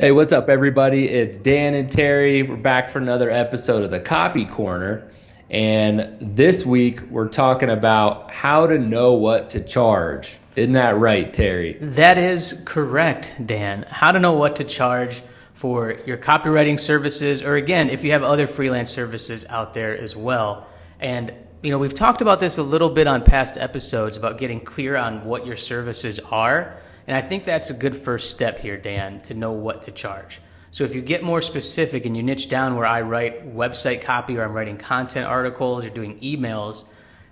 Hey, what's up, everybody? It's Dan and Terry. We're back for another episode of the Copy Corner. And this week, we're talking about how to know what to charge. Isn't that right, Terry? That is correct, Dan. How to know what to charge for your copywriting services, or again, if you have other freelance services out there as well. And, we've talked about this a little bit on past episodes about getting clear on what your services are. And I think that's a good first step here, Dan, to know what to charge. So if you get more specific and you niche down where I write website copy or I'm writing content articles or doing emails,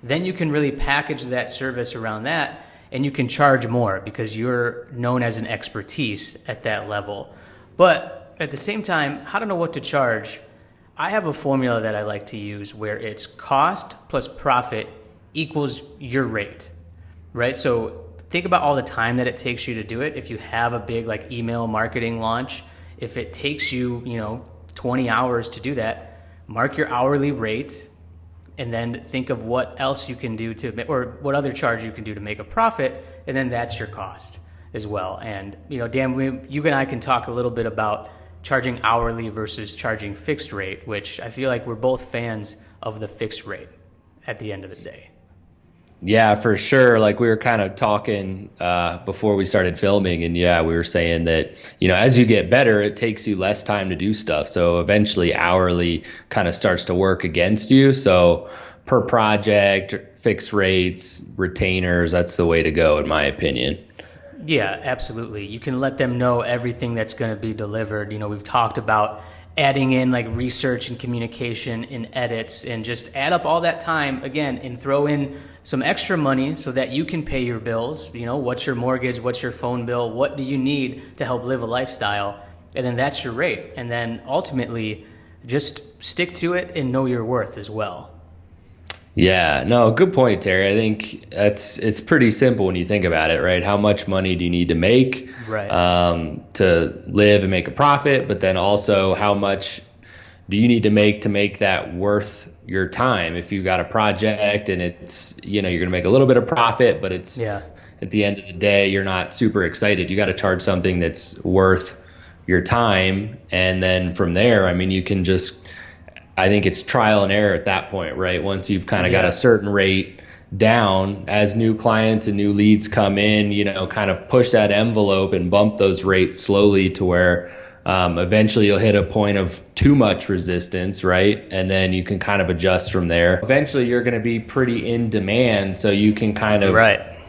then you can really package that service around that and you can charge more because you're known as an expertise at that level. But at the same time, how to know what to charge, I have a formula that I like to use where it's cost plus profit equals your rate, right? So think about all the time that it takes you to do it. If you have a big email marketing launch, if it takes you, 20 hours to do that, mark your hourly rate and then think of what else you can do or what other charge you can do to make a profit. And then that's your cost as well. And, Dan, you and I can talk a little bit about charging hourly versus charging fixed rate, which I feel like we're both fans of the fixed rate at the end of the day. Yeah, for sure. We were kind of talking before we started filming, and we were saying that, as you get better, it takes you less time to do stuff. So eventually hourly kind of starts to work against you. So per project, fixed rates, retainers, that's the way to go, in my opinion. Yeah, absolutely. You can let them know everything that's going to be delivered. We've talked about adding in research and communication and edits and just add up all that time again and throw in some extra money so that you can pay your bills. What's your mortgage? What's your phone bill? What do you need to help live a lifestyle? And then that's your rate. And then ultimately just stick to it and know your worth as well. Yeah, no, good point, Terry. I think it's pretty simple when you think about it, right? How much money do you need to make to live and make a profit? But then also how much do you need to make that worth your time? If you've got a project and it's, you're going to make a little bit of profit, but it's at the end of the day, you're not super excited. You got to charge something that's worth your time. And then from there, you can I think it's trial and error at that point, right? Once you've kind of got a certain rate down, as new clients and new leads come in, kind of push that envelope and bump those rates slowly to where eventually you'll hit a point of too much resistance, right? And then you can kind of adjust from there. Eventually you're going to be pretty in demand, so you can kind of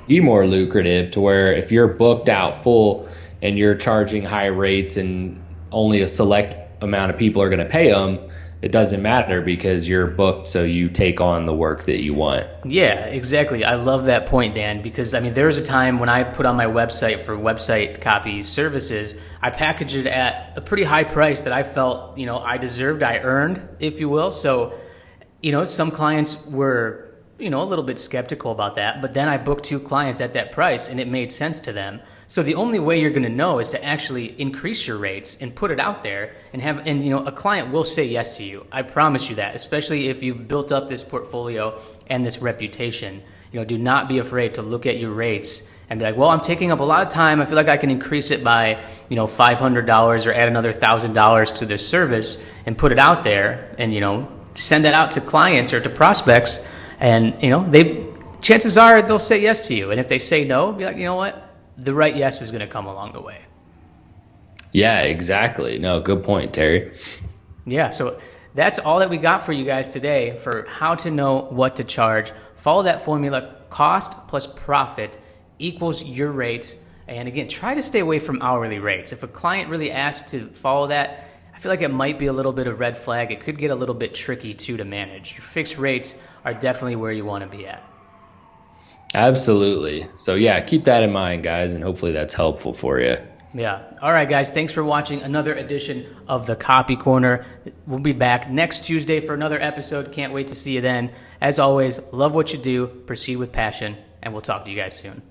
be more lucrative to where if you're booked out full and you're charging high rates and only a select amount of people are going to pay them, it doesn't matter because you're booked, so you take on the work that you want. Yeah, exactly. I love that point, Dan, because there was a time when I put on my website for website copy services, I packaged it at a pretty high price that I felt, I deserved, I earned, if you will. So, some clients were, a little bit skeptical about that, but then I booked 2 clients at that price and it made sense to them. So the only way you're going to know is to actually increase your rates and put it out there and a client will say yes to you. I promise you that, especially if you've built up this portfolio and this reputation. Do not be afraid to look at your rates and be like, well, I'm taking up a lot of time. I feel like I can increase it by, $500 or add another $1,000 to this service and put it out there and, send that out to clients or to prospects. And, chances are they'll say yes to you. And if they say no, be like, you know what? The right yes is going to come along the way. Yeah, exactly. No, good point, Terry. Yeah, so that's all that we got for you guys today for how to know what to charge. Follow that formula, cost plus profit equals your rate. And again, try to stay away from hourly rates. If a client really asks to follow that, I feel like it might be a little bit of red flag. It could get a little bit tricky too to manage. Your fixed rates are definitely where you want to be at. Absolutely. So keep that in mind, guys, and hopefully that's helpful for you. Yeah. All right, guys. Thanks for watching another edition of the Copy Corner. We'll be back next Tuesday for another episode. Can't wait to see you then. As always, love what you do, proceed with passion, and we'll talk to you guys soon.